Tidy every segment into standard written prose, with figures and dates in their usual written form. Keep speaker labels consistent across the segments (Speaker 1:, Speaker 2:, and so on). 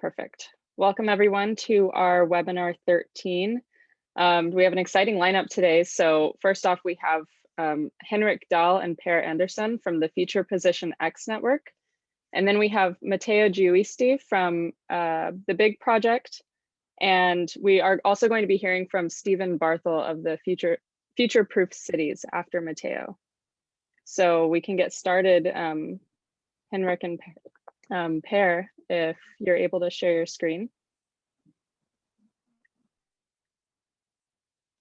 Speaker 1: Perfect. Welcome everyone to our webinar 13. We have an exciting lineup today. So first off, we have Henrik, Dahl, and Per Andersson from the Future Position X Network. And then we have Matteo Giusti from the Big Project. And we are also going to be hearing from Stephan Barthel of the Future Proof Cities after Matteo. So we can get started, Henrik and Per, if you're able to share your screen.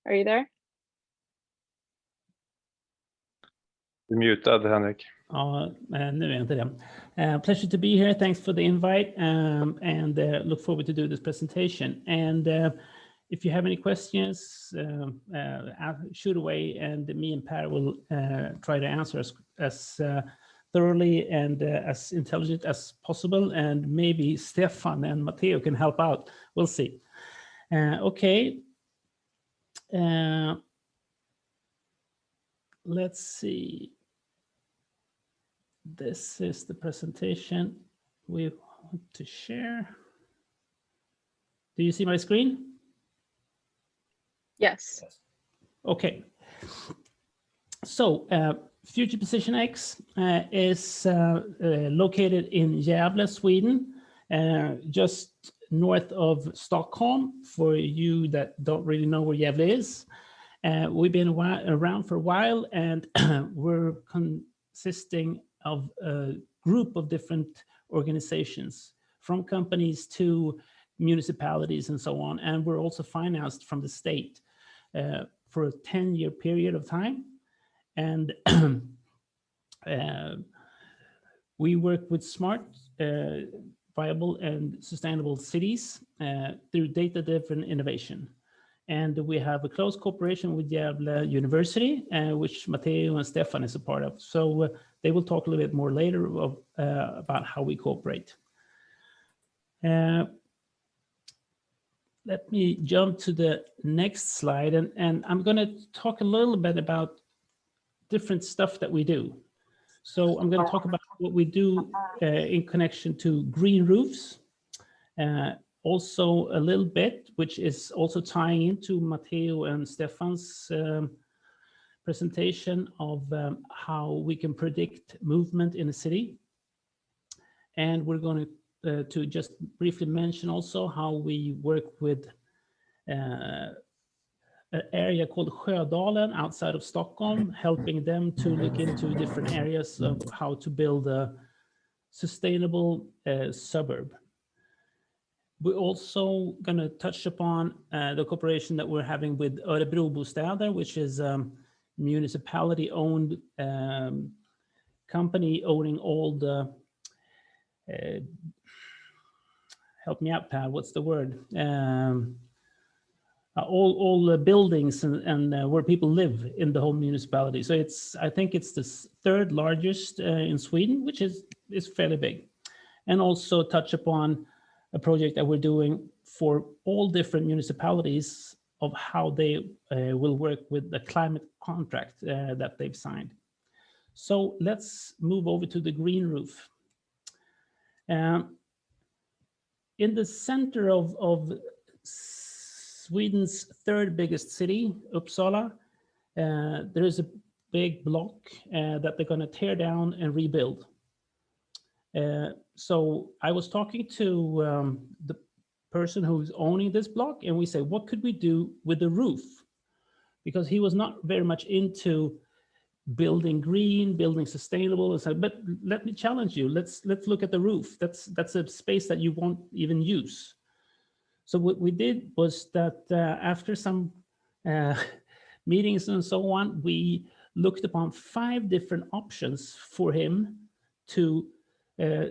Speaker 1: Are you there?
Speaker 2: You're muted, Henrik.
Speaker 3: Nu är jag inte det. Pleasure to be here. Thanks for the invite, and look forward to do this presentation. And if you have any questions, shoot away, and me and Per will try to answer as thoroughly and as intelligent as possible. And maybe Stephan and Matteo can help out. We'll see. Okay. Let's see. This is the presentation we want to share. Do you see my screen?
Speaker 1: Yes.
Speaker 3: Okay. So Future Position X is located in Gävle, Sweden, just north of Stockholm, for you that don't really know where Gävle is. We've been around for a while, and we're consisting of a group of different organizations, from companies to municipalities and so on. And we're also financed from the state for a 10-year period of time. And we work with smart, viable, and sustainable cities through data-driven innovation. And we have a close cooperation with Gävle University, which Matteo and Stephan is a part of. So they will talk a little bit more later about how we cooperate. Let me jump to the next slide, and I'm going to talk a little bit about different stuff that we do. So I'm going to talk about what we do in connection to green roofs. Also a little bit, which is also tying into Matteo and Stephan's presentation of how we can predict movement in a city. And we're going to just briefly mention also how we work with an area called Sjödalen outside of Stockholm, helping them to look into different areas of how to build a sustainable suburb. We're also going to touch upon the cooperation that we're having with Örebrobostäder, which is a municipality-owned company owning all the, help me out, Pat, what's the word? All the buildings and where people live in the whole municipality. So I think it's the third largest in Sweden, which is fairly big. And also touch upon a project that we're doing for all different municipalities of how they will work with the climate contract that they've signed. So let's move over to the green roof. In the center of Sweden's third biggest city, Uppsala, there is a big block that they're going to tear down and rebuild. So I was talking to the person who's owning this block, and we say, what could we do with the roof? Because he was not very much into building green, building sustainable. And so, but let me challenge you. Let's look at the roof. That's a space that you won't even use. So what we did was that after some meetings and so on, we looked upon 5 different options for him to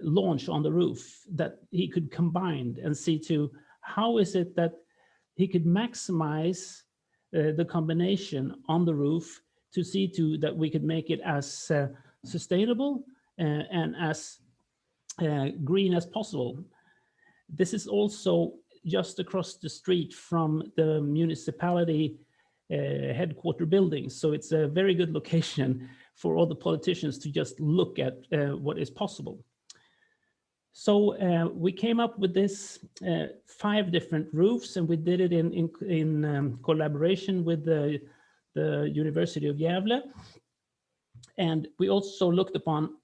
Speaker 3: launch on the roof that he could combine and see to how is it that he could maximize the combination on the roof to see to that we could make it as sustainable and as green as possible. This is also just across the street from the municipality headquarter buildings. So it's a very good location for all the politicians to just look at what is possible. So we came up with this 5 different roofs, and we did it in collaboration with the University of Gävle. And we also looked upon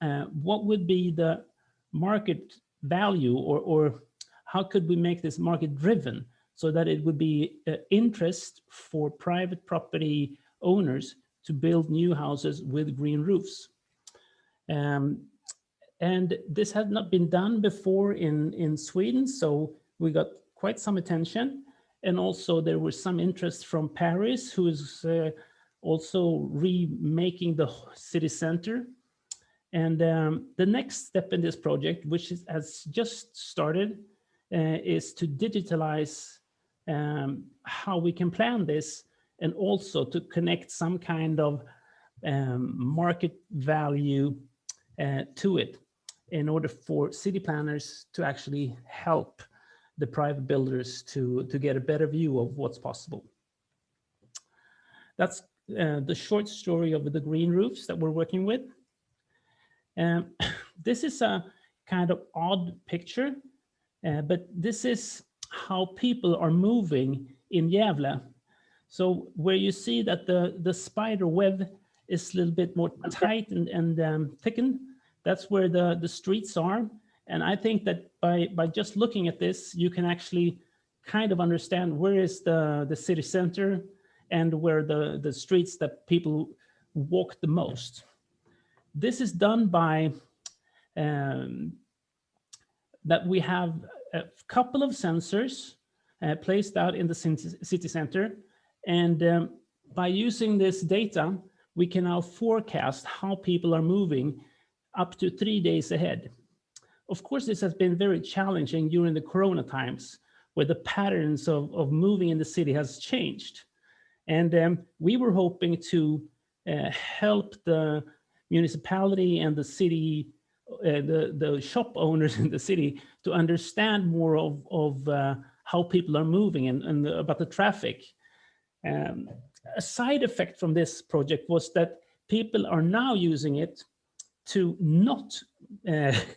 Speaker 3: what would be the market value, or how could we make this market driven so that it would be interest for private property owners to build new houses with green roofs. And this had not been done before in Sweden, so we got quite some attention. And also there was some interest from Paris, who is also remaking the city center. And the next step in this project, which has just started, is to digitalize how we can plan this, and also to connect some kind of market value to it, in order for city planners to actually help the private builders to get a better view of what's possible. That's the short story of the green roofs that we're working with. This is a kind of odd picture, but this is how people are moving in Gävle. So where you see that the spider web is a little bit more tight and thickened, that's where the streets are. And I think that by just looking at this, you can actually kind of understand where is the city center and where the streets that people walk the most. This is done by that we have a couple of sensors placed out in the city center. And by using this data, we can now forecast how people are moving up to 3 days ahead. Of course, this has been very challenging during the Corona times, where the patterns of moving in the city has changed. And we were hoping to help the municipality and the city, the shop owners in the city, to understand more of how people are moving and about the traffic. A side effect from this project was that people are now using it to not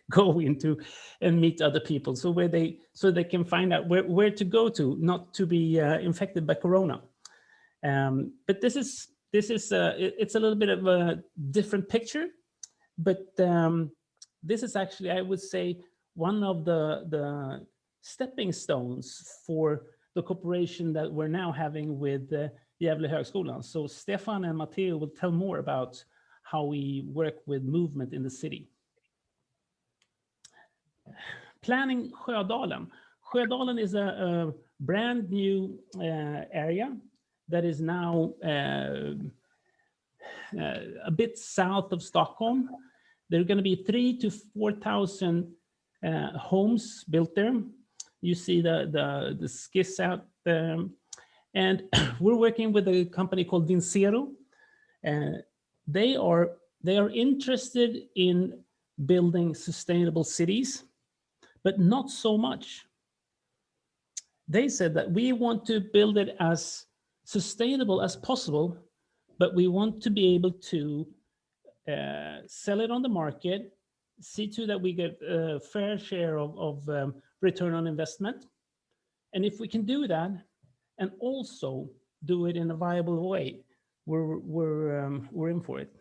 Speaker 3: go into and meet other people, so they can find out where to go to, not to be infected by Corona. But this is it's a little bit of a different picture, but this is actually, I would say, one of the stepping stones for the cooperation that we're now having with Gävle Högskolan. So Stephan and Matteo will tell more about how we work with movement in the city. Planning Sjödalen. Sjödalen is a brand new area that is now a bit south of Stockholm. There are going to be 3,000 to 4,000 homes built there. You see the skis out there. And we're working with a company called Vincero. They are interested in building sustainable cities, but not so much. They said that we want to build it as sustainable as possible, but we want to be able to sell it on the market, see to that we get a fair share of return on investment. And if we can do that, and also do it in a viable way, we're in for it.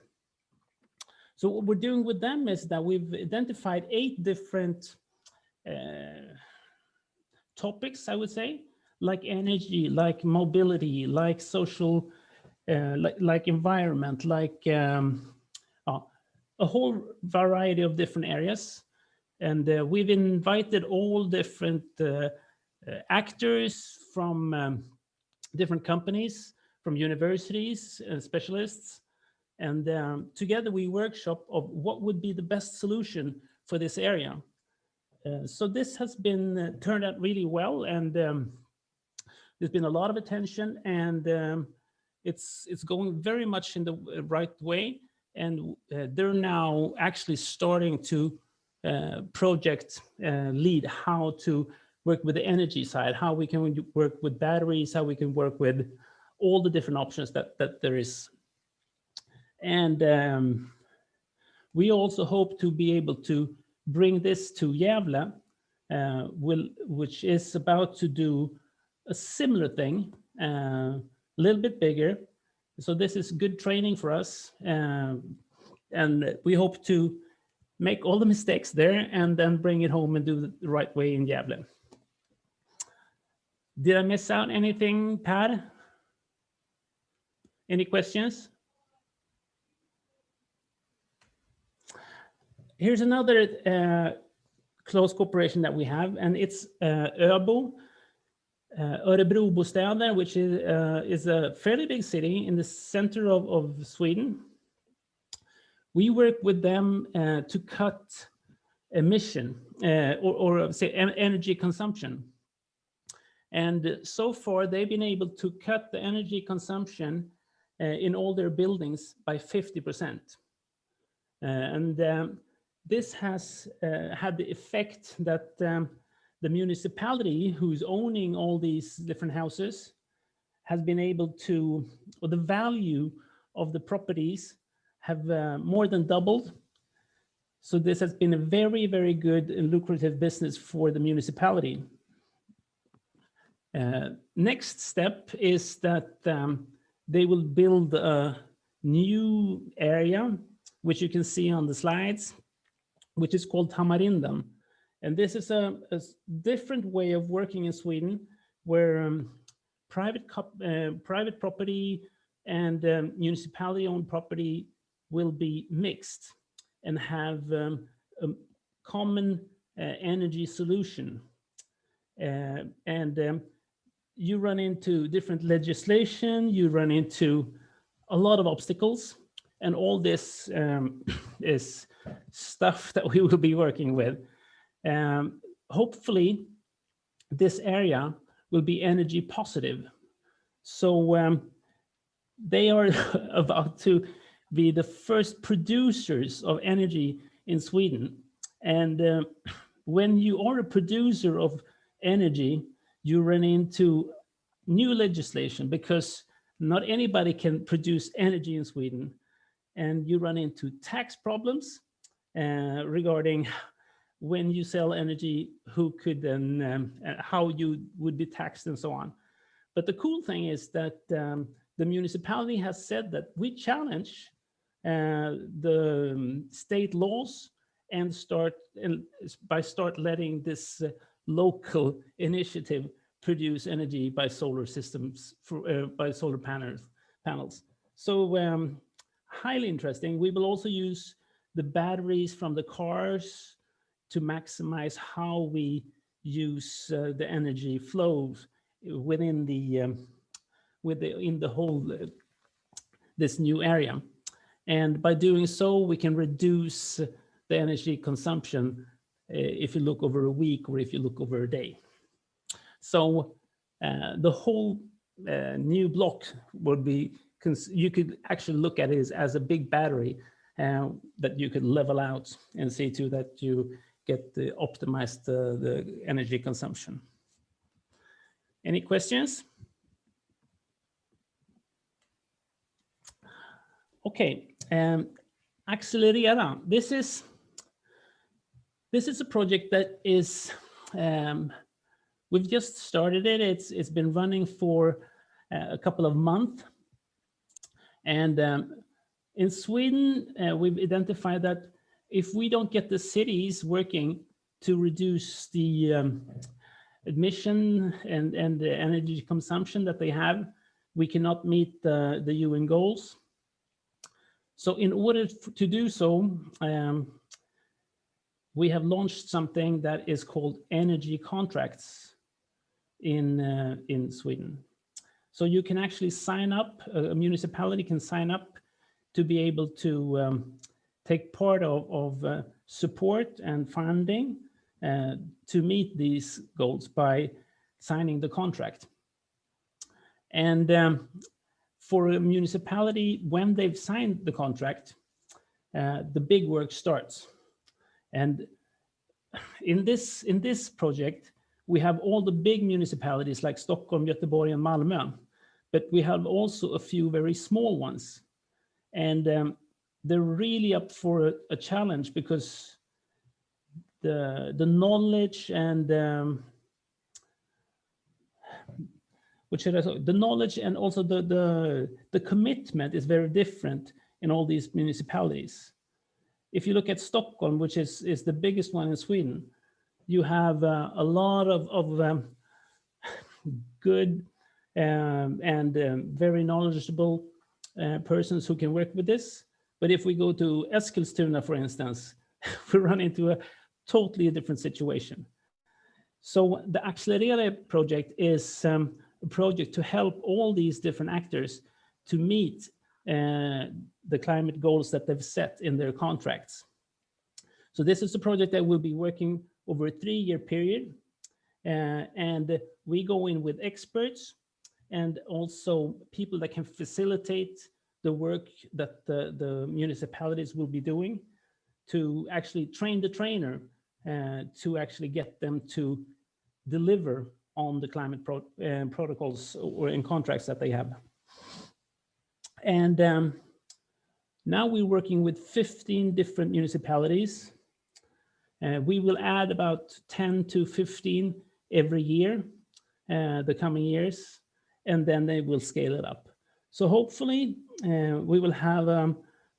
Speaker 3: So what we're doing with them is that we've identified 8 different topics, I would say, like energy, like mobility, like social, like environment, like a whole variety of different areas. And we've invited all different actors from different companies, from universities and specialists. And together we workshop of what would be the best solution for this area. So this has been turned out really well, and there's been a lot of attention, and it's going very much in the right way. And they're now actually starting to project lead how to work with the energy side, how we can work with batteries, how we can work with all the different options that there is. And we also hope to be able to bring this to Gävle, which is about to do a similar thing, a little bit bigger. So this is good training for us, and we hope to make all the mistakes there and then bring it home and do it the right way in Gävle. Did I miss out anything, Per? Any questions? Here's another close cooperation that we have, and it's Öbo, Örebro Bostäder, which is a fairly big city in the center of Sweden. We work with them to cut emission or say energy consumption. And so far, they've been able to cut the energy consumption in all their buildings by 50%. This has had the effect that the municipality who's owning all these different houses has been able to, or the value of the properties have more than doubled. So this has been a very, very good and lucrative business for the municipality. Next step is that they will build a new area, which you can see on the slides, which is called Tamarinden. And this is a different way of working in Sweden, where private property and municipality-owned property will be mixed and have a common energy solution. You run into different legislation, you run into a lot of obstacles, and all this is stuff that we will be working with. Hopefully, this area will be energy positive. So they are about to be the first producers of energy in Sweden. And when you are a producer of energy, you run into new legislation because not anybody can produce energy in Sweden. And you run into tax problems regarding when you sell energy, who could then, how you would be taxed and so on. But the cool thing is that the municipality has said that we challenge the state laws and start letting this local initiative produce energy by solar systems, by solar panels. So highly interesting. We will also use the batteries from the cars to maximize how we use the energy flows within the whole this new area. And by doing so, we can reduce the energy consumption if you look over a week or if you look over a day. So the whole new block would be, you could actually look at it as a big battery that you could level out and see to that you get the optimized the energy consumption. Any questions? Okay, Accelerera. This is a project that is we've just started it. It's been running for a couple of months, and in Sweden we've identified that if we don't get the cities working to reduce the emission and the energy consumption that they have, we cannot meet the UN goals. So in order to do so, we have launched something that is called energy contracts in Sweden. So you can actually sign up, a municipality can sign up to be able to take part of support and funding to meet these goals by signing the contract. And for a municipality, when they've signed the contract, the big work starts. And in this project, we have all the big municipalities like Stockholm, Göteborg, and Malmö, but we have also a few very small ones. And they're really up for a challenge because the knowledge and what should I say? The knowledge and also the commitment is very different in all these municipalities. If you look at Stockholm, which is the biggest one in Sweden, you have a lot of good and very knowledgeable persons who can work with this. But if we go to Eskilstuna, for instance, we run into a totally different situation. So the Accelerere project is a project to help all these different actors to meet the climate goals that they've set in their contracts. So this is a project that will be working over a 3-year period. And we go in with experts and also people that can facilitate the work that the municipalities will be doing to actually train the trainer to actually get them to deliver on the climate protocols or in contracts that they have. And now we're working with 15 different municipalities. We will add about 10 to 15 every year, the coming years, and then they will scale it up. So hopefully we will have a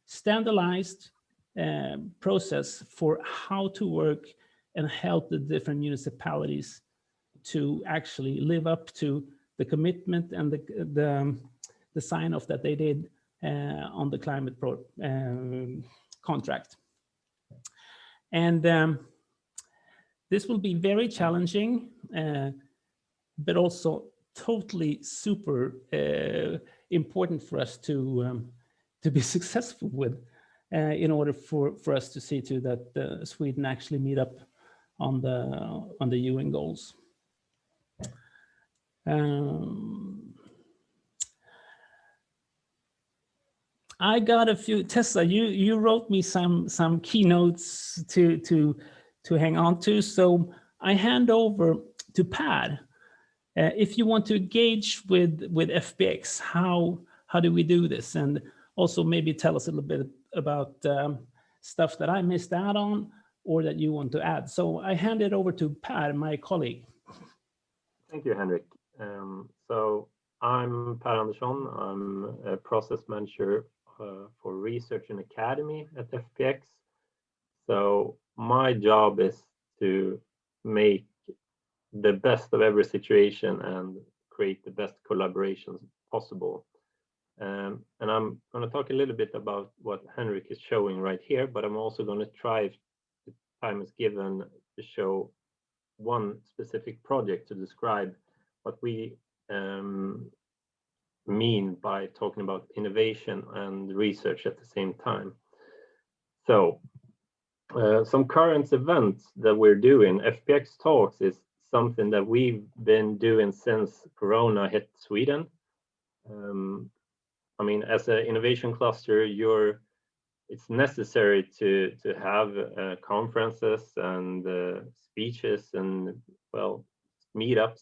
Speaker 3: standardized process for how to work and help the different municipalities to actually live up to the commitment and the sign-off that they did on the climate contract. And this will be very challenging, but also totally super important for us to be successful with in order for us to see to that Sweden actually meet up on the UN goals. I got a few, Tessa, you wrote me some keynotes to hang on to. So I hand over to Per. If you want to engage with FPX, how do we do this? And also maybe tell us a little bit about stuff that I missed out on or that you want to add. So I hand it over to Per, my colleague.
Speaker 2: Thank you, Henrik. So I'm Per Andersson. I'm a process manager for research and academy at FPX. So my job is to make the best of every situation and create the best collaborations possible. And I'm going to talk a little bit about what Henrik is showing right here, but I'm also going to try, if the time is given, to show one specific project to describe what we mean by talking about innovation and research at the same time. So some current events that we're doing, FPX Talks is something that we've been doing since Corona hit Sweden. I mean, as an innovation cluster, it's necessary to have conferences and speeches and, well, meetups.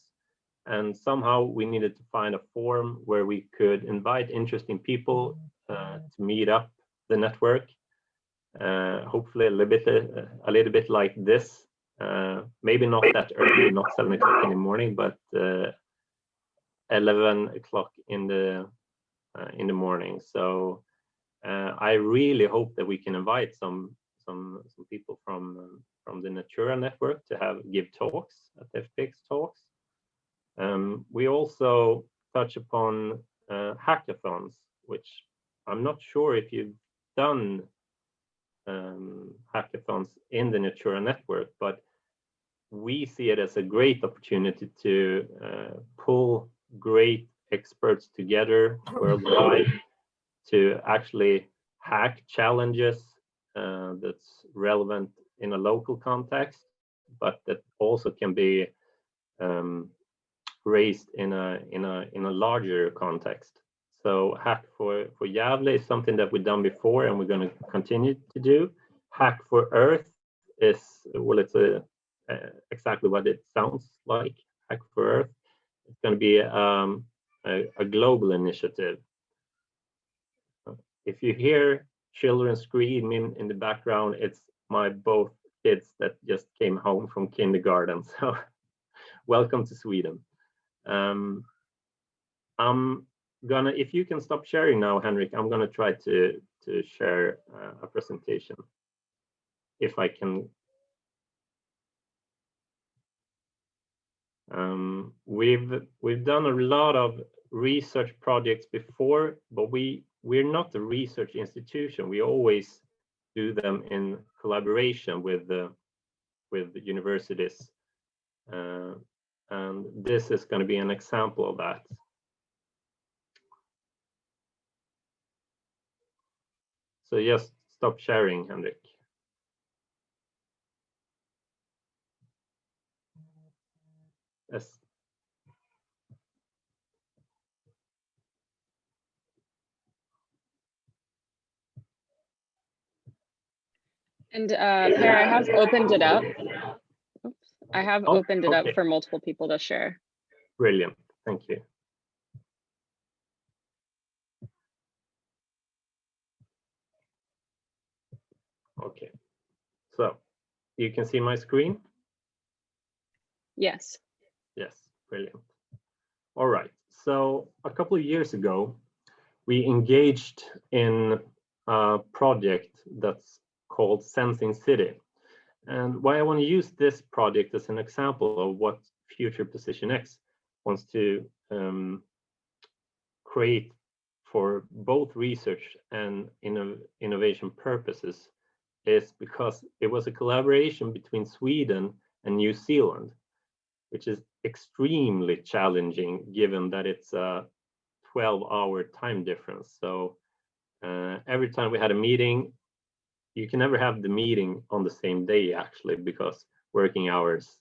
Speaker 2: And somehow we needed to find a forum where we could invite interesting people to meet up the network. Hopefully a little bit like this. Maybe not that early, not 7 o'clock in the morning, but 11 o'clock in the morning. So I really hope that we can invite some people from the NATURA network to give talks at FPX Talks. We also touch upon hackathons, which I'm not sure if you've done hackathons in the NATURA network, but we see it as a great opportunity to pull great experts together worldwide to actually hack challenges that's relevant in a local context, but that also can be raised in a larger context. So Hack for Gävle is something that we've done before and we're going to continue to do. Hack for Earth is, well, it's exactly what it sounds like, Hack for Earth. It's going to be a global initiative. If you hear children screaming in the background, it's my both kids that just came home from kindergarten. So welcome to Sweden. I'm gonna, if you can stop sharing now, Henrik, I'm gonna try to share a presentation. If I can. We've done a lot of research projects before, but we're not a research institution. We always do them in collaboration with the universities, and this is going to be an example of that. So just stop sharing, Henrik. Yes.
Speaker 1: And Per, I have opened it up. Oops. I have opened it up for multiple people to share.
Speaker 2: Brilliant, thank you. Okay, so you can see my screen?
Speaker 1: Yes.
Speaker 2: Yes, brilliant. All right, so a couple of years ago, we engaged in a project that's called Sensing City. And why I want to use this project as an example of what Future Position X wants to create for both research and innovation purposes is because it was a collaboration between Sweden and New Zealand, which is extremely challenging given that it's a 12-hour time difference. So every time we had a meeting, you can never have the meeting on the same day actually, because working hours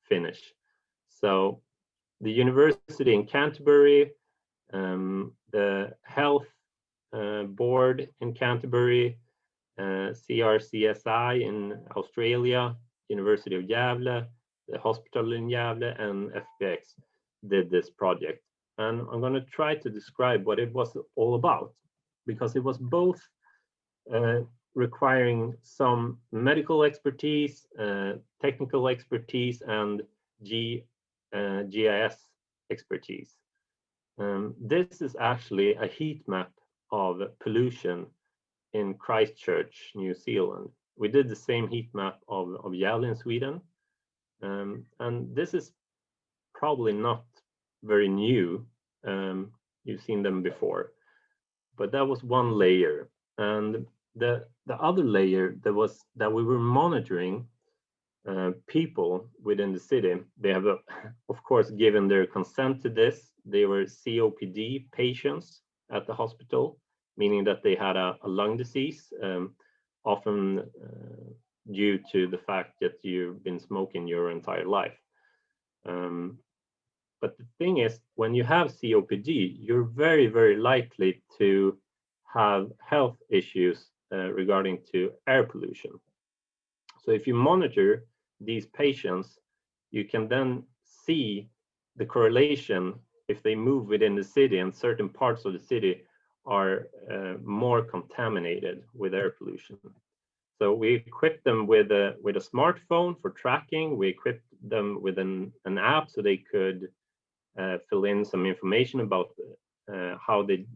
Speaker 2: finish. So the university in Canterbury, the health board in Canterbury, CRCSI in Australia, University of Gävle, the hospital in Gävle, and FPX did this project. And I'm going to try to describe what it was all about, because it was both requiring some medical expertise, technical expertise, and GIS expertise. This is actually a heat map of pollution in Christchurch, New Zealand. We did the same heat map of Gävle in Sweden. And this is probably not very new. You've seen them before, but that was one layer. And the other layer that we were monitoring people within the city. They have, of course, given their consent to this. They were COPD patients at the hospital, meaning that they had a lung disease, often due to the fact that you've been smoking your entire life. But the thing is, when you have COPD, you're very, very likely to have health issues regarding to air pollution. So if you monitor these patients, you can then see the correlation if they move within the city and certain parts of the city are more contaminated with air pollution. So we equipped them with a smartphone for tracking. We equipped them with an app so they could fill in some information about how they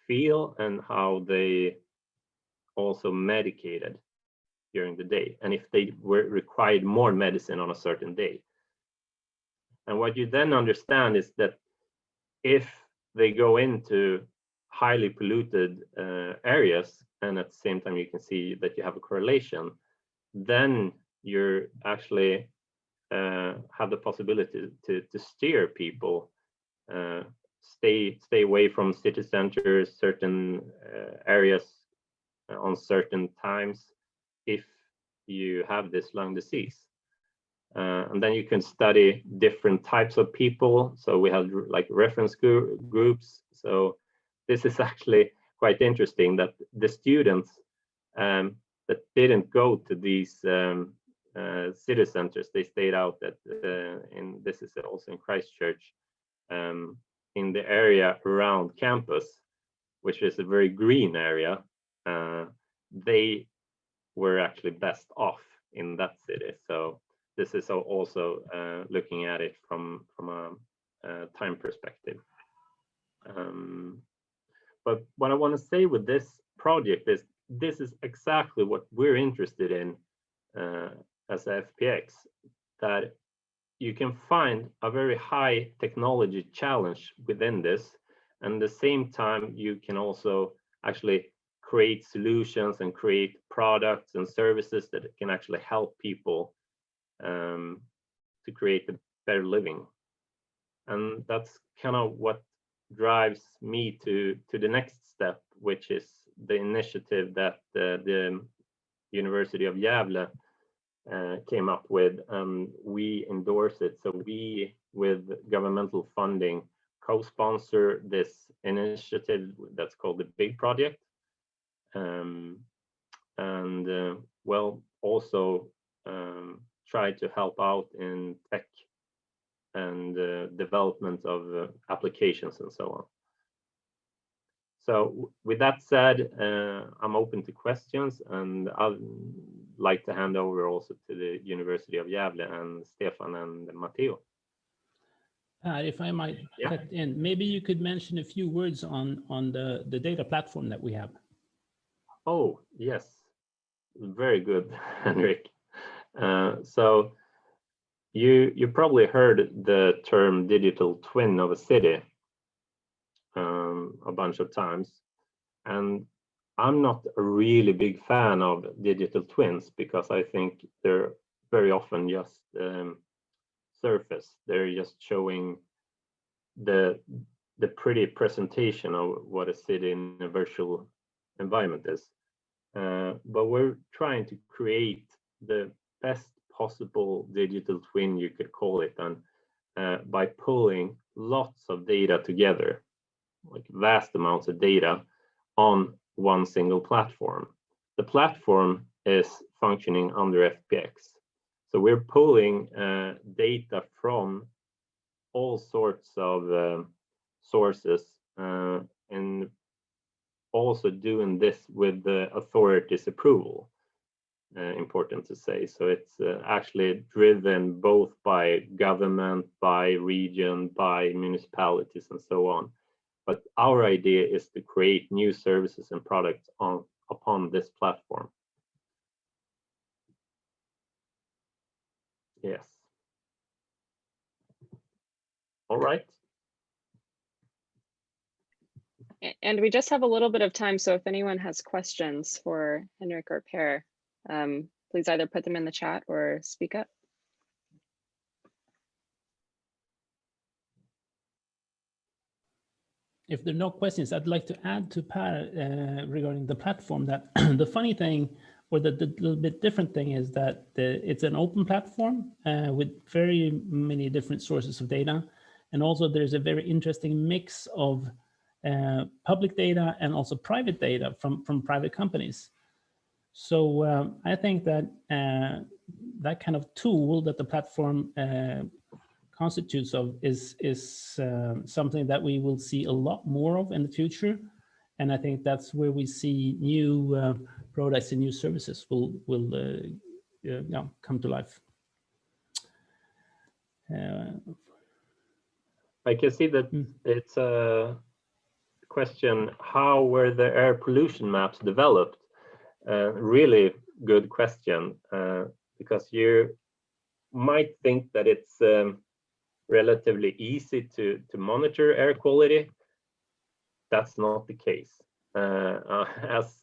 Speaker 2: feel and how they also medicated during the day, and if they were required more medicine on a certain day. And what you then understand is that if they go into highly polluted areas, and at the same time you can see that you have a correlation, then you're actually have the possibility to steer people, stay away from city centers, certain areas on certain times if you have this lung disease. And then you can study different types of people. So we have like reference groups. So this is actually quite interesting that the students that didn't go to these city centers, they stayed out at, and this is also in Christchurch, in the area around campus, which is a very green area. They were actually best off in that city. So this is also looking at it from a time perspective. But what I want to say with this project is this is exactly what we're interested in as FPX, that you can find a very high technology challenge within this, and at the same time you can also actually create solutions and create products and services that can actually help people to create a better living. And that's kind of what drives me to the next step, which is the initiative that the University of Gävle came up with, and we endorse it. So we, with governmental funding, co-sponsor this initiative that's called the Big Project, and well, also try to help out in tech and development of applications and so on. So with that said, I'm open to questions, and I'd like to hand over also to the University of Gävle and Stephan and Matteo.
Speaker 3: If I might cut in, maybe you could mention a few words on the data platform that we have.
Speaker 2: Oh, yes. Very good, Henrik. So you probably heard the term digital twin of a city a bunch of times, and I'm not a really big fan of digital twins because I think they're very often just surface. They're just showing the pretty presentation of what a city in a virtual environment is. But we're trying to create the best possible digital twin, you could call it, and by pulling lots of data together, like vast amounts of data on one single platform. The platform is functioning under FPX. So we're pulling data from all sorts of sources and also doing this with the authority's approval. Important to say. So it's actually driven both by government, by region, by municipalities, and so on. But our idea is to create new services and products upon this platform. Yes. All right.
Speaker 1: And we just have a little bit of time, so if anyone has questions for Henrik or Per, please either put them in the chat or speak up.
Speaker 3: If there are no questions, I'd like to add to Per regarding the platform that the funny thing, or the little bit different thing, is that it's an open platform with very many different sources of data. And also there's a very interesting mix of public data and also private data from private companies. So I think that that kind of tool that the platform constitutes of is something that we will see a lot more of in the future, and I think that's where we see new products and new services will come to life.
Speaker 2: I can see that it's a question: how were the air pollution maps developed? Really good question, because you might think that it's relatively easy to monitor air quality. That's not the case. As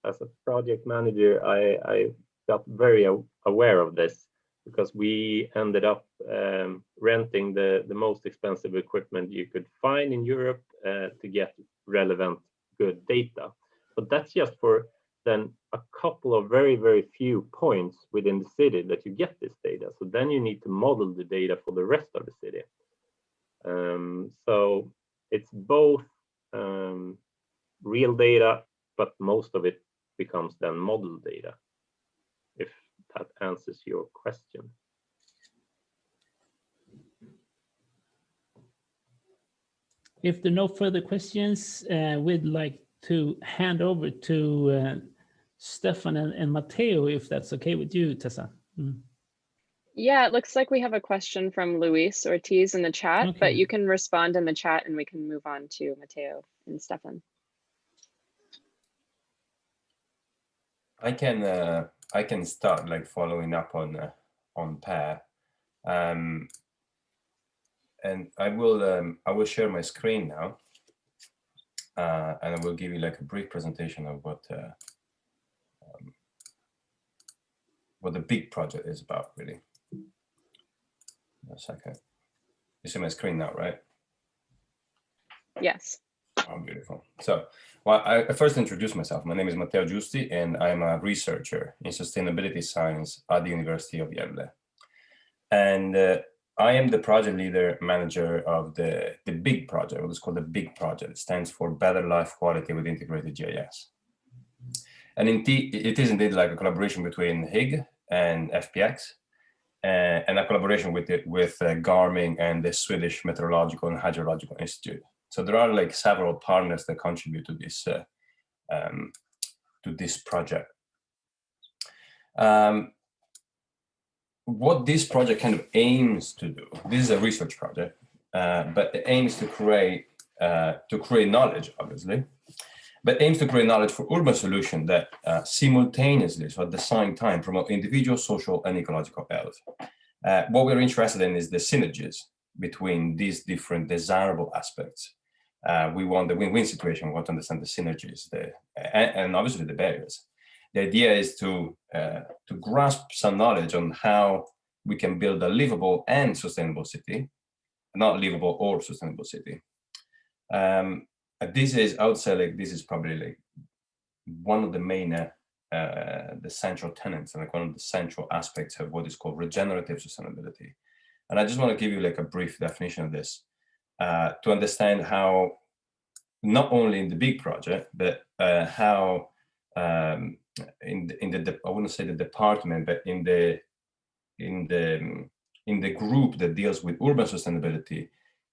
Speaker 2: a project manager, I got very aware of this because we ended up renting the most expensive equipment you could find in Europe to get relevant, good data. But that's just for then a couple of very, very few points within the city that you get this data. So then you need to model the data for the rest of the city. So it's both real data, but most of it becomes then model data, if that answers your question.
Speaker 3: If there are no further questions, we'd like to hand over to Stephan and Matteo, if that's okay with you, Tessa.
Speaker 1: Yeah, it looks like we have a question from Luis Ortiz in the chat,
Speaker 3: Okay.
Speaker 1: but you can respond in the chat and we can move on to Matteo and Stephan.
Speaker 4: I can start like following up on Per, and I will share my screen now, and I will give you like a brief presentation of what the big project is about, really. A second. You see my screen now, right?
Speaker 1: Yes.
Speaker 4: Oh, beautiful. So, well, I first introduce myself. My name is Matteo Giusti, and I'm a researcher in sustainability science at the University of Gävle. And I am the project leader manager of the big project, what is called the big project. It stands for Better Life Quality with Integrated GIS. And it is indeed like a collaboration between HIG and FPX, and a collaboration with Garming and the Swedish Meteorological and Hydrological Institute. So there are like several partners that contribute to this project. What this project kind of aims to do, this is a research project, but it aims to create knowledge, obviously, but aims to create knowledge for urban solutions that simultaneously, so at the same time, promote individual, social, and ecological health. What we're interested in is the synergies between these different desirable aspects. We want the win-win situation. We want to understand the synergies, and obviously the barriers. The idea is to grasp some knowledge on how we can build a livable and sustainable city, not livable or sustainable city. This is, I would say, like this is probably like one of the main, the central tenets and like one of the central aspects of what is called regenerative sustainability. And I just want to give you like a brief definition of this to understand how, not only in the big project, but how in the I wouldn't say the department, but in the group that deals with urban sustainability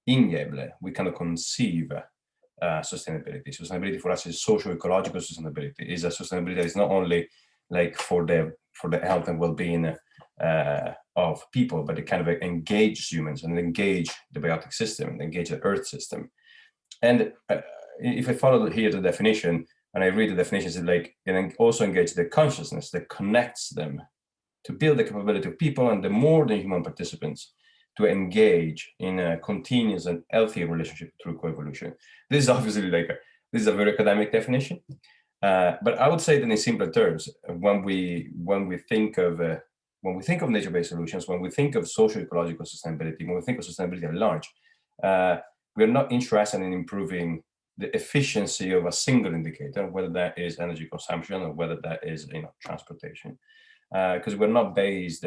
Speaker 4: in Gävle, we kind of conceive sustainability. Sustainability for us is socio-ecological sustainability. Is a sustainability that is not only like for the health and well-being of people, but it kind of engage humans and engage the biotic system and engage the earth system. And if I follow here the definition and I read the definitions, it's like it also engage the consciousness that connects them to build the capability of people and the more than human participants to engage in a continuous and healthy relationship through coevolution. This is obviously like this is a very academic definition, but I would say that in simpler terms, when we think of nature-based solutions, when we think of socio-ecological sustainability, when we think of sustainability at large, we're not interested in improving the efficiency of a single indicator, whether that is energy consumption or whether that is transportation, because we're not based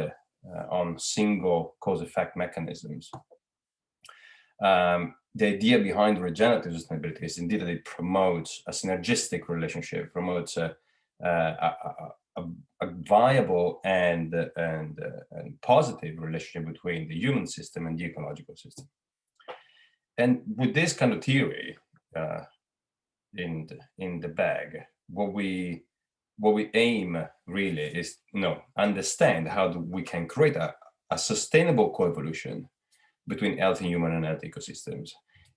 Speaker 4: on single cause-effect mechanisms. The idea behind regenerative sustainability is indeed that it promotes a synergistic relationship, promotes a viable and positive relationship between the human system and the ecological system. And with this kind of theory in the bag, what we aim really is understand how we can create a sustainable coevolution between healthy human and healthy ecosystems,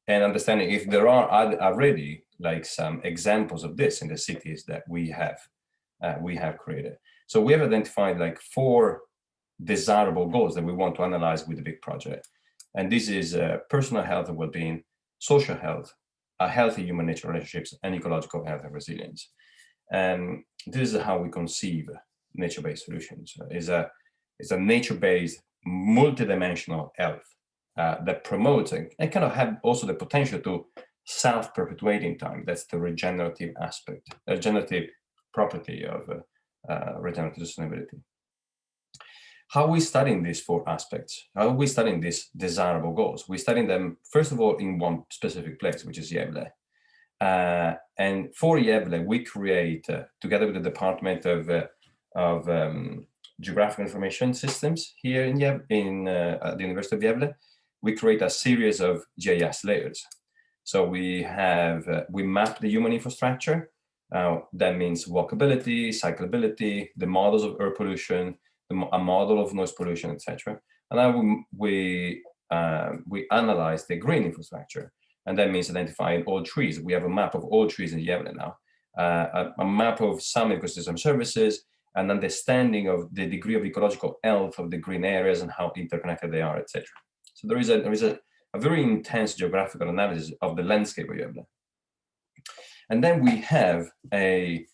Speaker 4: and understanding if there are already like some examples of this in the cities that we have created. So we have identified like 4 desirable goals that we want to analyze with the big project. And this is personal health and well-being, social health, healthy human-nature relationships, and ecological health and resilience. And this is how we conceive nature-based solutions. It's a nature-based, multidimensional health that promotes and kind of have also the potential to self-perpetuate in time. That's the regenerative aspect, regenerative property of regenerative sustainability. How are we studying these 4 aspects? How are we studying these desirable goals? We're studying them, first of all, in one specific place, which is Gävle. And for Gävle, we create, together with the Department of Geographic Information Systems here at the University of Gävle, we create a series of GIS layers. So we map the human infrastructure. That means walkability, cyclability, the models of air pollution, a model of noise pollution, etc. And then we analyze the green infrastructure, and that means identifying all trees. We have a map of all trees in Gävle now, a map of some ecosystem services, an understanding of the degree of ecological health of the green areas and how interconnected they are, etc. So there is a very intense geographical analysis of the landscape of Gävle. And then we have a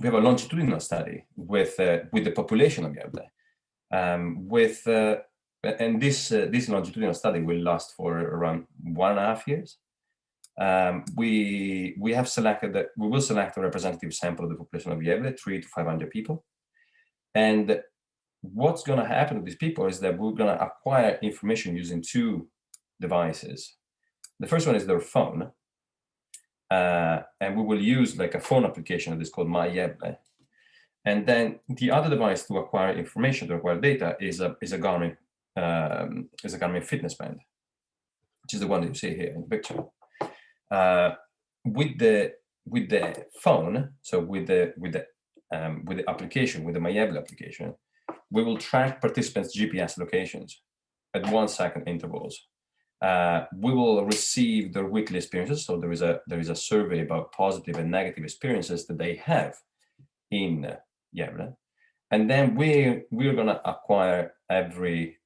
Speaker 4: longitudinal study with the population of Gävle. And this longitudinal study will last for around 1.5 years. We will select a representative sample of the population of Gävle, 300 to 500 people. And what's going to happen to these people is that we're going to acquire information using 2 devices. The first one is their phone. And we will use like a phone application that is called My Gävle. And then the other device to acquire information, to acquire data, is a Garmin fitness band, which is the one that you see here in the picture. With the phone, so with the application, with the My Gävle application, we will track participants' GPS locations at 1 second intervals. We will receive their weekly experiences. So there is a survey about positive and negative experiences that they have in Gävle, and then we're going to acquire at the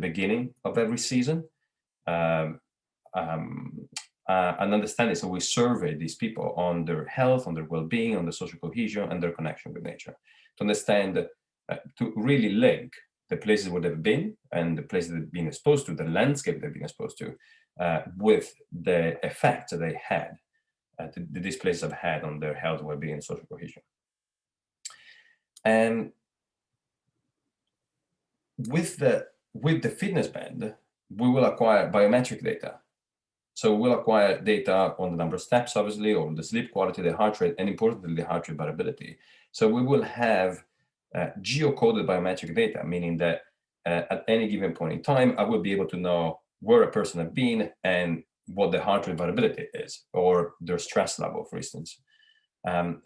Speaker 4: beginning of every season an understanding. So we survey these people on their health, on their well-being, on their social cohesion, and their connection with nature, to understand, to really link the places where they've been and the places they've been exposed to, the landscape they've been exposed to, with the effects that they had, that these places have had on their health, well-being, and social cohesion. And with the fitness band, we will acquire biometric data. So we'll acquire data on the number of steps, obviously, or the sleep quality, the heart rate, and importantly, the heart rate variability. So we will have geocoded biometric data, meaning that at any given point in time, I will be able to know where a person has been and what the heart rate variability is, or their stress level, for instance.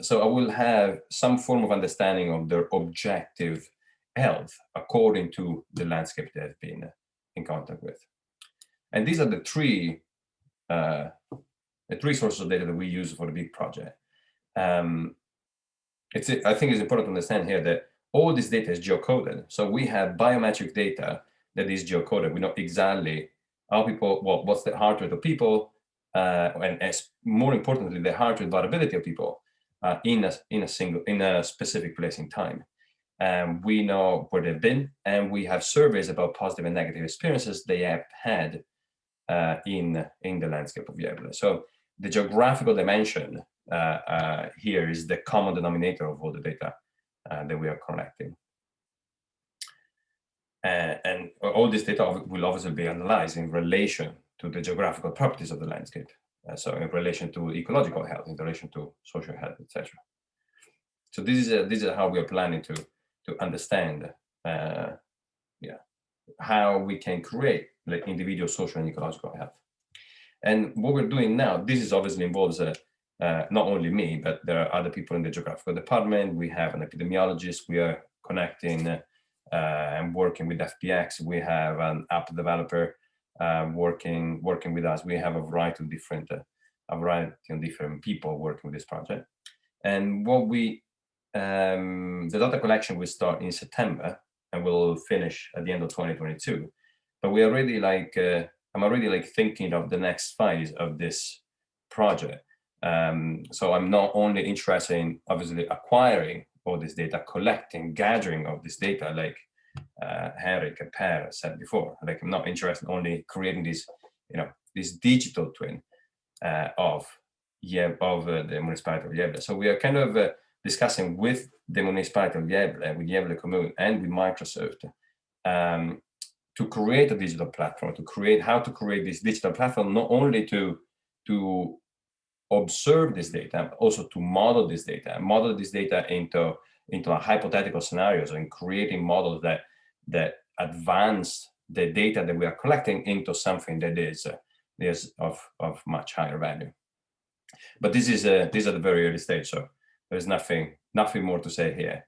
Speaker 4: So I will have some form of understanding of their objective health according to the landscape they have been in contact with. And these are the three sources of data that we use for the big project. I think it's important to understand here that all this data is geocoded. So we have biometric data that is geocoded. We know exactly how people, what's the heart rate of people, and as more importantly, the heart rate variability of people in a specific place in time. We know where they've been, and we have surveys about positive and negative experiences they have had in the landscape of Gävle. So the geographical dimension here is the common denominator of all the data that we are collecting. And all this data will obviously be analyzed in relation to the geographical properties of the landscape. So in relation to ecological health, in relation to social health, etc. So this is how we are planning to understand how we can create like individual social and ecological health. And what we're doing now, this obviously involves not only me, but there are other people in the geographical department. We have an epidemiologist. We are connecting and working with FPX. We have an app developer working with us. We have a variety of different people working with this project. And what the data collection will start in September and will finish at the end of 2022. But we already I'm already thinking of the next phase of this project. So I'm not only interested in obviously acquiring all this data, collecting, gathering of this data, like Henrik and Per said before. Like I'm not interested in only creating this, this digital twin of the municipality of Gävle. So we are kind of discussing with the municipality of Gävle, with Gävle Kommun, and with Microsoft to create a digital platform, how to create this digital platform, not only to observe this data, but also to model this data into a hypothetical scenarios, and creating models that advance the data that we are collecting into something that is of much higher value. But this is at the very early stage, so there's nothing more to say here.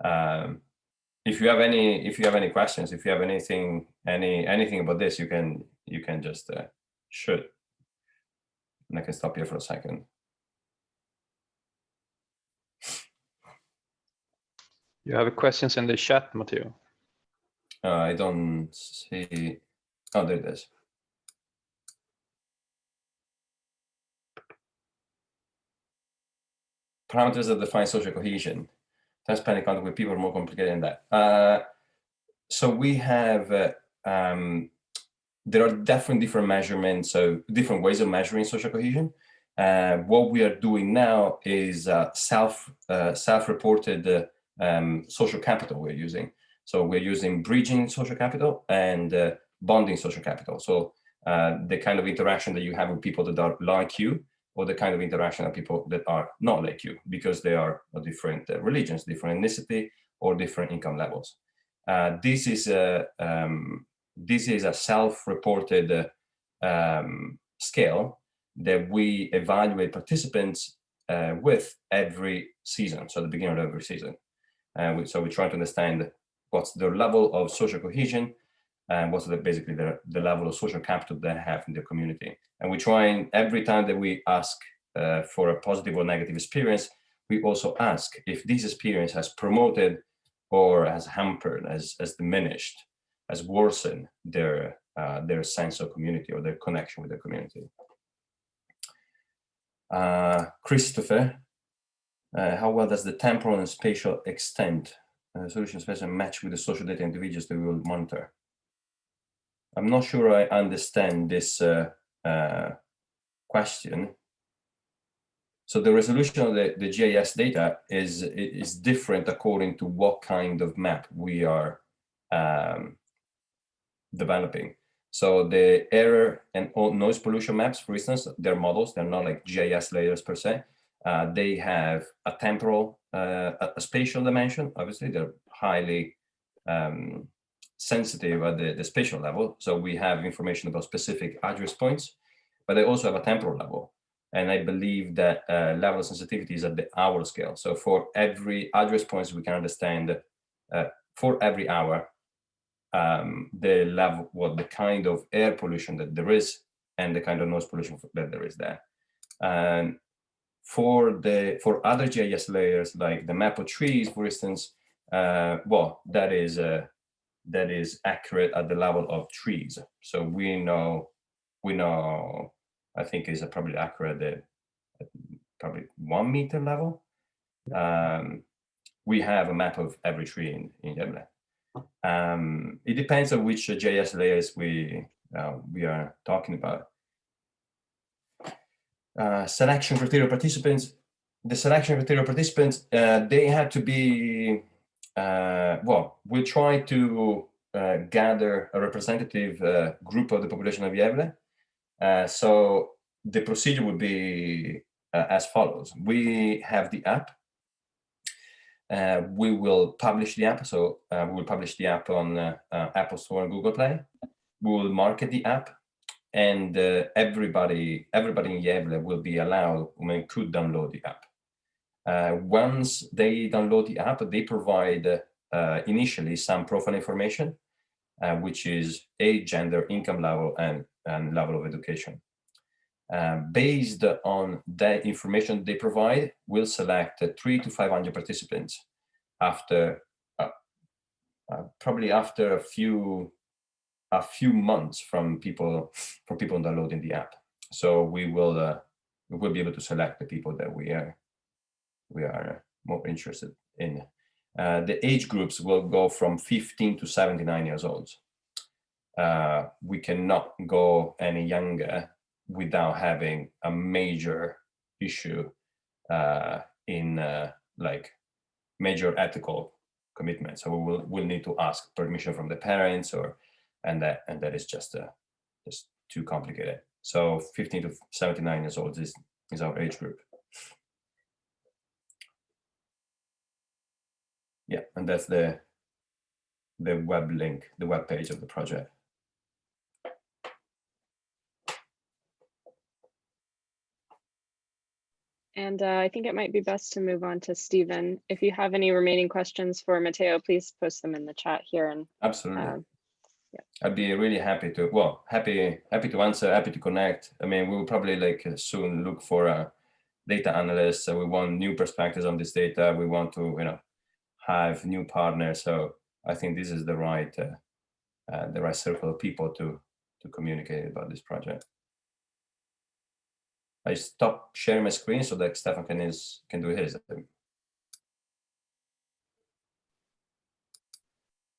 Speaker 4: If you have any questions, if you have anything about this, you can just shoot, and I can stop here for a second.
Speaker 5: You have questions in the chat, Matteo?
Speaker 4: I don't see. Oh, there it is. Parameters that define social cohesion. Time-spent contact with people are more complicated than that. So we have, there are definitely different measurements, so different ways of measuring social cohesion. What we are doing now is self-reported social capital we're using. So we're using bridging social capital and bonding social capital. So the kind of interaction that you have with people that are like you, or the kind of interaction of people that are not like you, because they are of different religions, different ethnicity, or different income levels. This is a self-reported scale that we evaluate participants with every season, so at the beginning of every season. So we try to understand what's their level of social cohesion, and what's basically the level of social capital they have in their community. And we try, and every time that we ask for a positive or negative experience, we also ask if this experience has promoted or has hampered, has diminished, has worsened their sense of community or their connection with the community. Christopher, how well does the temporal and spatial extent solution space match with the social data individuals that we will monitor? I'm not sure I understand this question. So the resolution of the GIS data is different according to what kind of map we are developing. So the error and noise pollution maps, for instance, they're models, they're not like GIS layers per se. They have a temporal, a spatial dimension. Obviously, they're highly sensitive at the spatial level. So we have information about specific address points, but they also have a temporal level. And I believe that level of sensitivity is at the hour scale. So for every address points, we can understand for every hour, the level, the kind of air pollution that there is, and the kind of noise pollution that there is there. And for other GIS layers, like the map of trees, for instance, well, that is accurate at the level of trees. So we know, I think is probably accurate at probably 1 meter level. We have a map of every tree in Gävle. It depends on which GIS layers we are talking about. Selection criteria participants. The selection criteria participants, they have to be, well, we'll try to gather a representative group of the population of Gävle. So the procedure would be as follows. We have the app. We will publish the app. So we will publish the app on Apple Store and Google Play. We will market the app, and everybody in Gävle will be allowed, could download the app. Once they download the app, they provide initially some profile information, which is age, gender, income level, and level of education. Based on the information they provide, we'll select 300 to 500 participants after probably after a few months from people downloading the app. So we will be able to select the people that we are more interested in. The age groups will go from 15 to 79 years old. We cannot go any younger without having a major issue in like major ethical commitment. So we'll need to ask permission from the parents, and that is just too complicated. So 15 to 79 years old is our age group. Yeah, and that's the web link, the web page of the project.
Speaker 1: And I think it might be best to move on to Stephan. If you have any remaining questions for Matteo, please post them in the chat here. And
Speaker 4: Absolutely.
Speaker 1: Yeah.
Speaker 4: I'd be really happy to, well, happy to answer, happy to connect. I mean, we will probably like soon look for a data analyst. So we want new perspectives on this data. We want to, have new partners. So I think this is the right circle of people to communicate about this project. I stop sharing my screen so that Stephan can do his.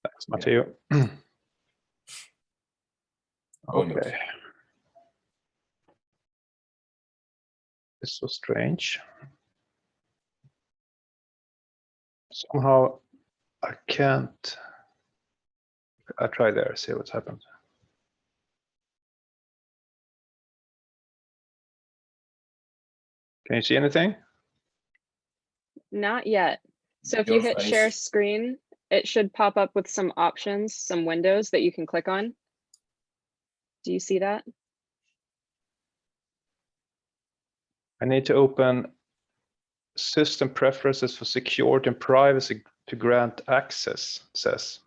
Speaker 5: Thanks, Matteo. Okay. It's so strange. Somehow I can't. I try there, see what's happened. Can you see anything?
Speaker 1: Not yet. So if
Speaker 4: Your
Speaker 1: you hit
Speaker 4: face.
Speaker 1: share screen, it should pop up with some options, some windows that you can click on. Do you see that?
Speaker 5: I need to open system preferences for security and privacy to grant access, it says.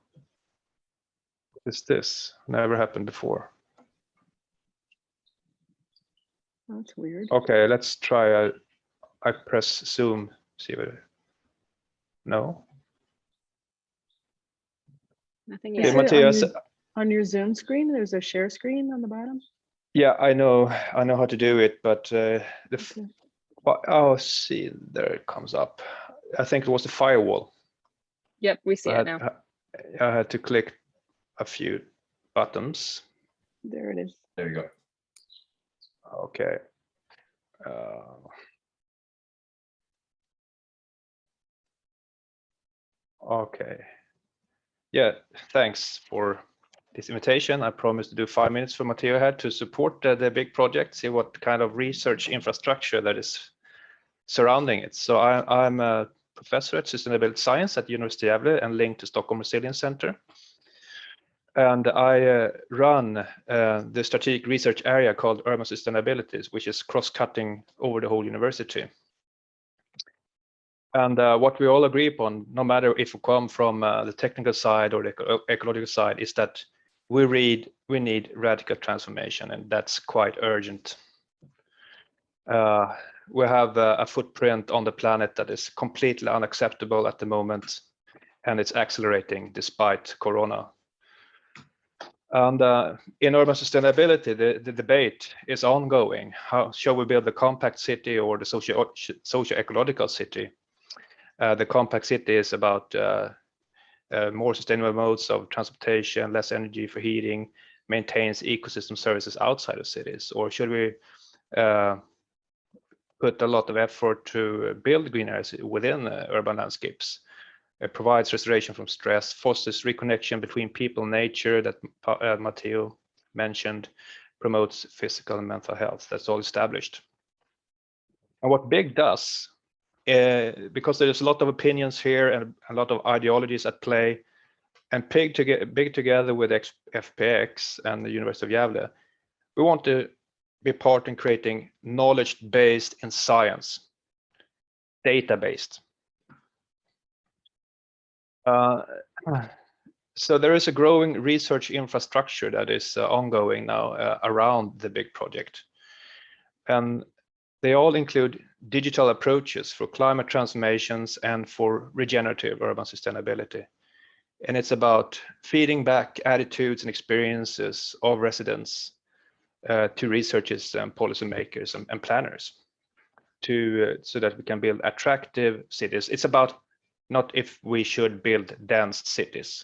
Speaker 5: What is this? Never happened before.
Speaker 1: Oh, that's weird.
Speaker 5: Okay, let's try. I press Zoom, see what. No.
Speaker 1: Nothing
Speaker 5: Okay,
Speaker 1: yet.
Speaker 5: Matteo.
Speaker 6: On your Zoom screen, there's a share screen on the bottom.
Speaker 5: Yeah, I know how to do it, but oh, see, there it comes up. I think it was the firewall.
Speaker 1: Yep, we see it now.
Speaker 5: I had to click a few buttons.
Speaker 6: There it is.
Speaker 4: There you go.
Speaker 5: Okay. Okay. Yeah, thanks for this invitation. I promised to do 5 minutes for Matteo here to support the big project, see what kind of research infrastructure that is surrounding it. So I'm a professor at sustainability science at University of Gävle and linked to Stockholm Resilience Center. And I run the strategic research area called Urban Sustainability, which is cross-cutting over the whole university. And what we all agree upon, no matter if we come from the technical side or the ecological side, is that we need radical transformation, and that's quite urgent. We have a footprint on the planet that is completely unacceptable at the moment, and it's accelerating despite Corona. And in urban sustainability, the debate is ongoing. How shall we build a compact city or the socio-ecological city? The compact city is about more sustainable modes of transportation, less energy for heating, maintains ecosystem services outside of cities? Or should we put a lot of effort to build green areas within urban landscapes? It provides restoration from stress, fosters reconnection between people and nature that Matteo mentioned, promotes physical and mental health. That's all established. And what BIG does, because there's a lot of opinions here and a lot of ideologies at play, and BIG together with FPX and the University of Gävle, we want to be part in creating knowledge-based in science, data-based. So there is a growing research infrastructure that is ongoing now around the big project. And they all include digital approaches for climate transformations and for regenerative urban sustainability. And it's about feeding back attitudes and experiences of residents to researchers and policymakers and planners so that we can build attractive cities. It's about not if we should build dense cities.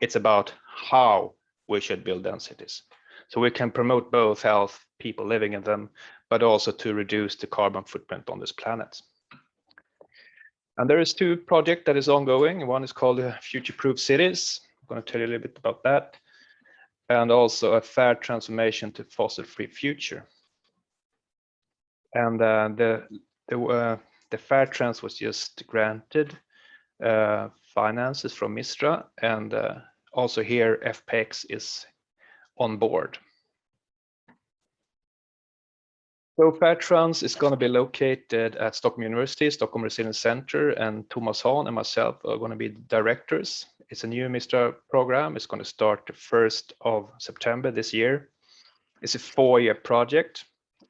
Speaker 5: It's about how we should build dense cities. So we can promote both health, people living in them, but also to reduce the carbon footprint on this planet. And there is 2 projects that is ongoing. One is called Future-Proof Cities. I'm going to tell you a little bit about that. And also a fair transformation to fossil-free future. And the fair trans was just granted finances from MISTRA, and also here FPX is on board. So Fairtrans is going to be located at Stockholm University, Stockholm Resilience Center, and Thomas Hahn and myself are going to be directors. It's a new MISTRA program. It's going to start the 1st of September this year. It's a 4-year project,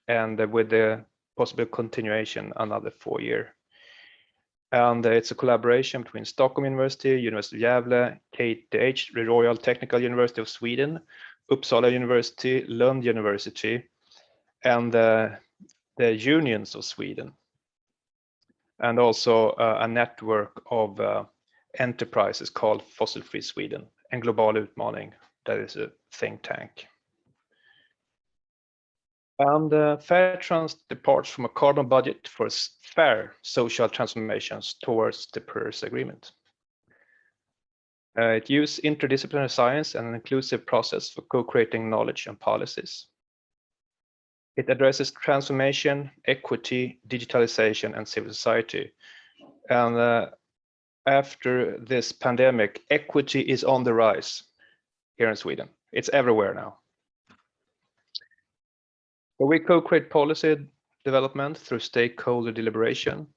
Speaker 5: and with the possible continuation another 4-year. And it's a collaboration between Stockholm University, University of Gävle, KTH, the Royal Technical University of Sweden, Uppsala University, Lund University, and the unions of Sweden, and also a network of enterprises called Fossil Free Sweden and Global Utmaning, that is a think tank. And Fairtrans departs from a carbon budget for fair social transformations towards the Paris Agreement. It uses interdisciplinary science and an inclusive process for co-creating knowledge and policies. It addresses transformation, equity, digitalization, and civil society. And after this pandemic, equity is on the rise here in Sweden. It's everywhere now. So we co-create policy development through stakeholder deliberation,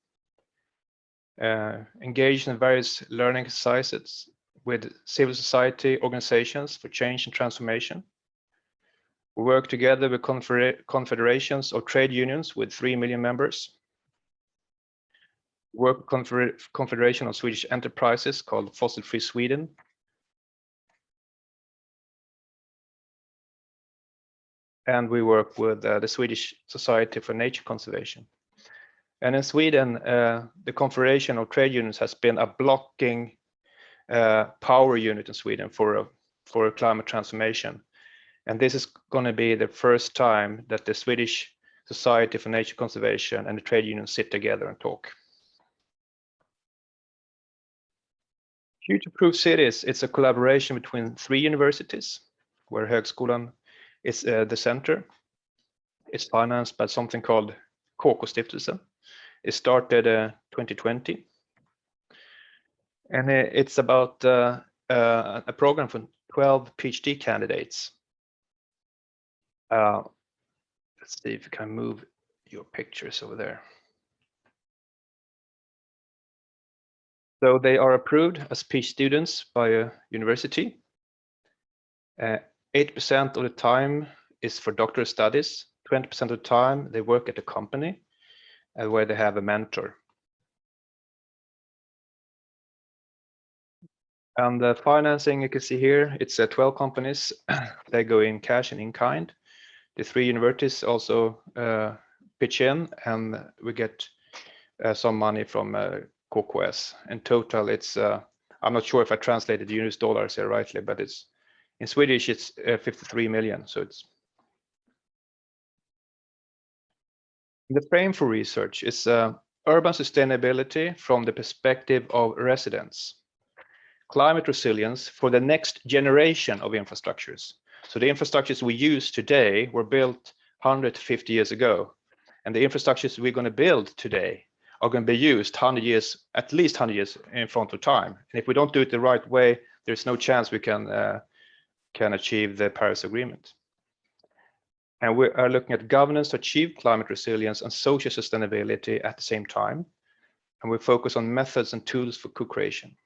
Speaker 5: engage in various learning exercises with civil society organizations for change and transformation. We work together with confederations of trade unions with 3 million members. Work with Confederation of Swedish Enterprises called Fossil Free Sweden. And we work with the Swedish Society for Nature Conservation. And in Sweden, the Confederation of Trade Unions has been a blocking power unit in Sweden for a climate transformation. And this is going to be the first time that the Swedish Society for Nature Conservation and the trade unions sit together and talk. Future-proof cities, it's a collaboration between 3 universities, where Högskolan is the center. It's financed by something called KK-stiftelsen. It started 2020. And it's about a program for 12 PhD candidates. Let's see if you can move your pictures over there. So they are approved as PhD students by a university. 8% of the time is for doctoral studies. 20% of the time they work at a company where they have a mentor. And the financing you can see here, it's 12 companies. They go in cash and in kind. The 3 universities also pitch in, and we get some money from KKS. In total, it's I'm not sure if I translated US dollars here rightly, but it's in Swedish it's 53 million. So it's the frame for research is urban sustainability from the perspective of residents, climate resilience for the next generation of infrastructures. So the infrastructures we use today were built 100 to 50 years ago, and the infrastructures we're going to build today are going to be used 100 years, at least 100 years in front of time. And if we don't do it the right way, there's no chance we can achieve the Paris Agreement. And we are looking at governance to achieve climate resilience and social sustainability at the same time. And we focus on methods and tools for co-creation,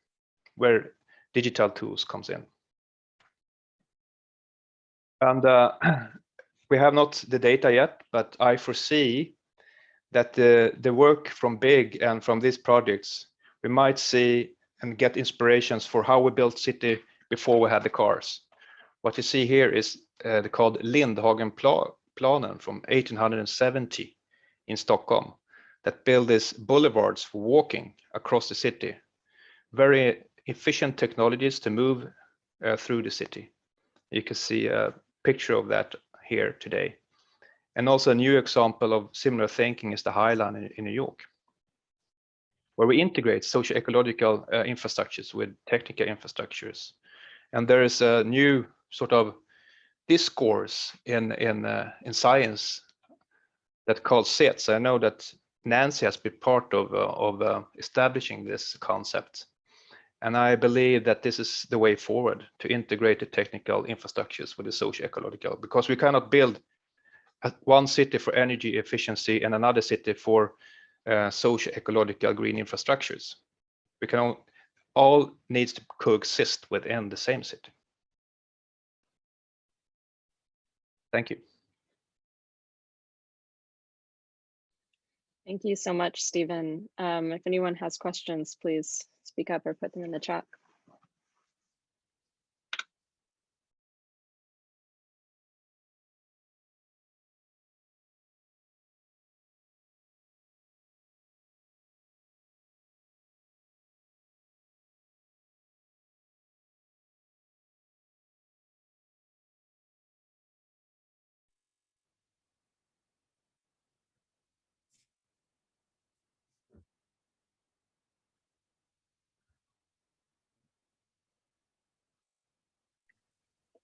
Speaker 5: where digital tools comes in. And we have not the data yet, but I foresee that the work from BIG and from these projects, we might see and get inspirations for how we built city before we had the cars. What you see here is called Lindhagenplanen from 1870 in Stockholm that built these boulevards for walking across the city. Very efficient technologies to move through the city. You can see a picture of that here today. And also a new example of similar thinking is the High Line in New York, where we integrate socio-ecological infrastructures with technical infrastructures. And there is a new sort of discourse in science that called SETS. I know that Nancy has been part of establishing this concept. And I believe that this is the way forward to integrate the technical infrastructures with the socio-ecological, because we cannot build one city for energy efficiency and another city for social ecological green infrastructures. We can all needs to coexist within the same city. Thank you.
Speaker 1: Thank you so much, Stephen. If anyone has questions, please speak up or put them in the chat.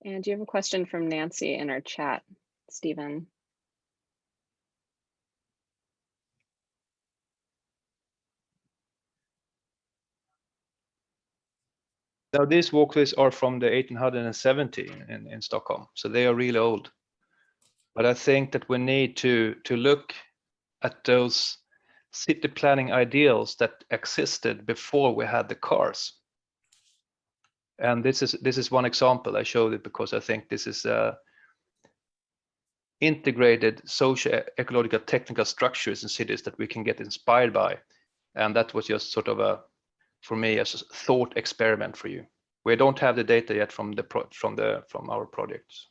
Speaker 1: And do you have a question from Nancy in our chat, Stephen?
Speaker 5: Now these walkways are from the 1870 in Stockholm, so they are really old. But I think that we need to look at those city planning ideals that existed before we had the cars. And this is one example. I showed it because I think this is integrated social, ecological, technical structures in cities that we can get inspired by. And that was just sort of a, for me, as a thought experiment for you. We don't have the data yet from our projects.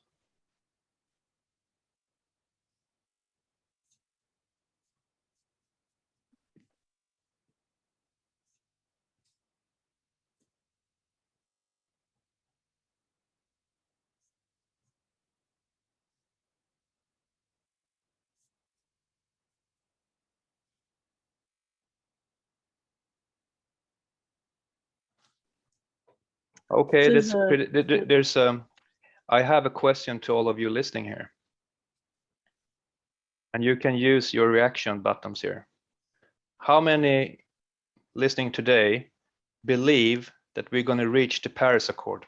Speaker 5: Okay, there's I have a question to all of you listening here. And you can use your reaction buttons here. How many listening today believe that we're going to reach the Paris Accord?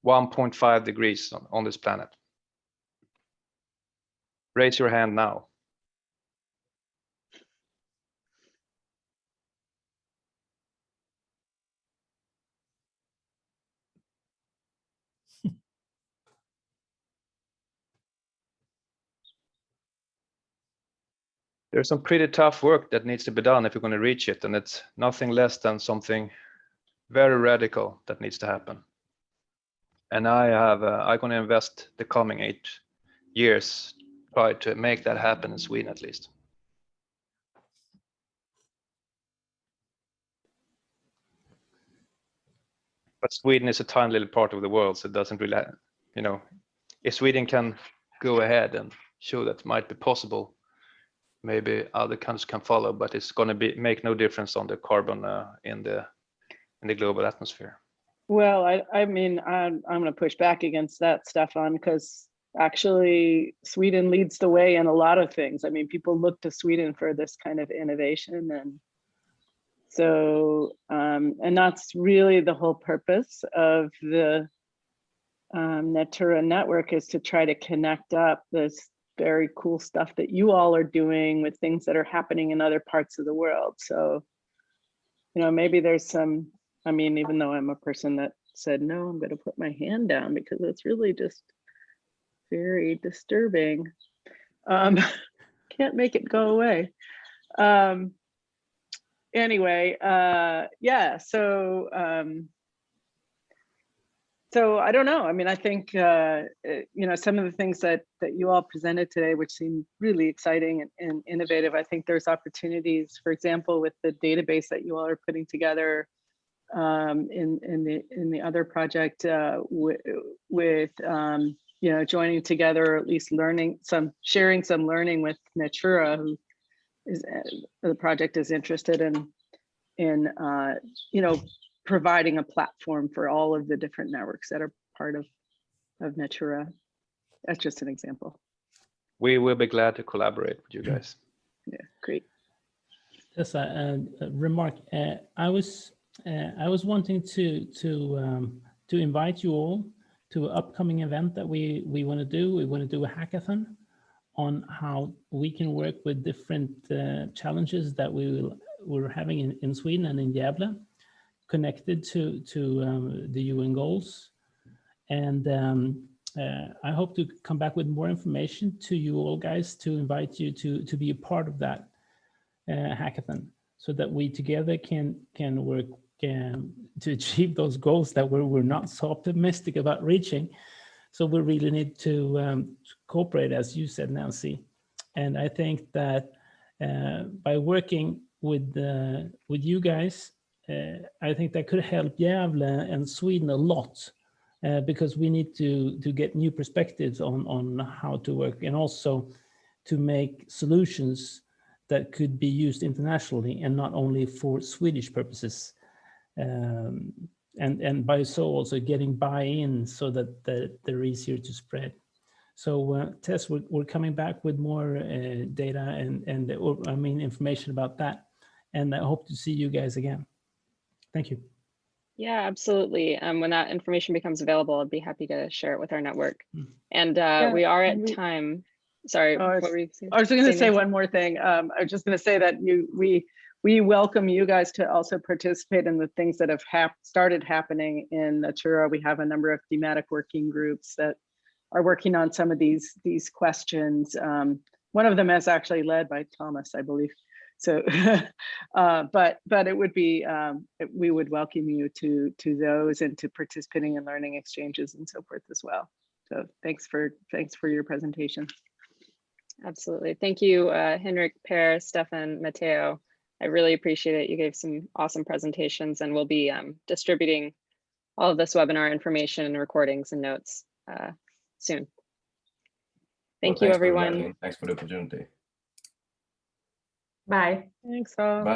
Speaker 5: 1.5 degrees on this planet. Raise your hand now. There's some pretty tough work that needs to be done if we're going to reach it, and it's nothing less than something very radical that needs to happen. And I'm going to invest the coming 8 years try to make that happen in Sweden at least. But Sweden is a tiny little part of the world, so it doesn't really, you know, if Sweden can go ahead and show that it might be possible, maybe other countries can follow, but it's going to make no difference on the carbon in the global atmosphere.
Speaker 6: Well, I mean, I'm going to push back against that, Stephan, because actually Sweden leads the way in a lot of things. I mean, people look to Sweden for this kind of innovation, and so and that's really the whole purpose of the NATURA network, is to try to connect up this very cool stuff that you all are doing with things that are happening in other parts of the world. So, you know, maybe there's some, I mean, even though I'm a person that said, no, I'm going to put my hand down because it's really just very disturbing. Can't make it go away. Anyway, yeah, so I don't know. I mean, I think, you know, some of the things that you all presented today, which seem really exciting and innovative, I think there's opportunities, for example, with the database that you all are putting together in the other project with you know, joining together, or at least sharing some learning with NATURA, who is the project is interested in you know, providing a platform for all of the different networks that are part of NATURA. That's just an example.
Speaker 5: We will be glad to collaborate with you guys.
Speaker 6: Yeah, great.
Speaker 3: Yes, a remark. I was wanting to invite you all to an upcoming event that we want to do. We want to do a hackathon on how we can work with different challenges that we're having in Sweden and in Gävle, connected to the UN goals. And I hope to come back with more information to you all guys to invite you to be a part of that hackathon, so that we together can work to achieve those goals that we're not so optimistic about reaching. So we really need to cooperate, as you said, Nancy. And I think that by working with you guys, I think that could help Gävle and Sweden a lot, because we need to get new perspectives on how to work, and also to make solutions that could be used internationally and not only for Swedish purposes. And by so also getting buy-in so that they're easier to spread. So Tess, we're coming back with more data and information about that. And I hope to see you guys again. Thank you.
Speaker 1: Yeah, absolutely. When that information becomes available, I'd be happy to share it with our network. And we are at time. Sorry, what were you saying?
Speaker 6: I was going to say one more thing. I was just going to say that we welcome you guys to also participate in the things that have started happening in NATURA. We have a number of thematic working groups that are working on some of these questions. One of them is actually led by Thomas, I believe. So, but it would be, we would welcome you to those and to participating in learning exchanges and so forth as well. So thanks for your presentation.
Speaker 1: Absolutely. Thank you, Henrik, Per, Stephan, Matteo. I really appreciate it. You gave some awesome presentations, and we'll be distributing all of this webinar information and recordings and notes soon. Thank you, everyone.
Speaker 4: Thanks for the opportunity.
Speaker 7: Bye.
Speaker 1: Thanks all.
Speaker 4: Bye.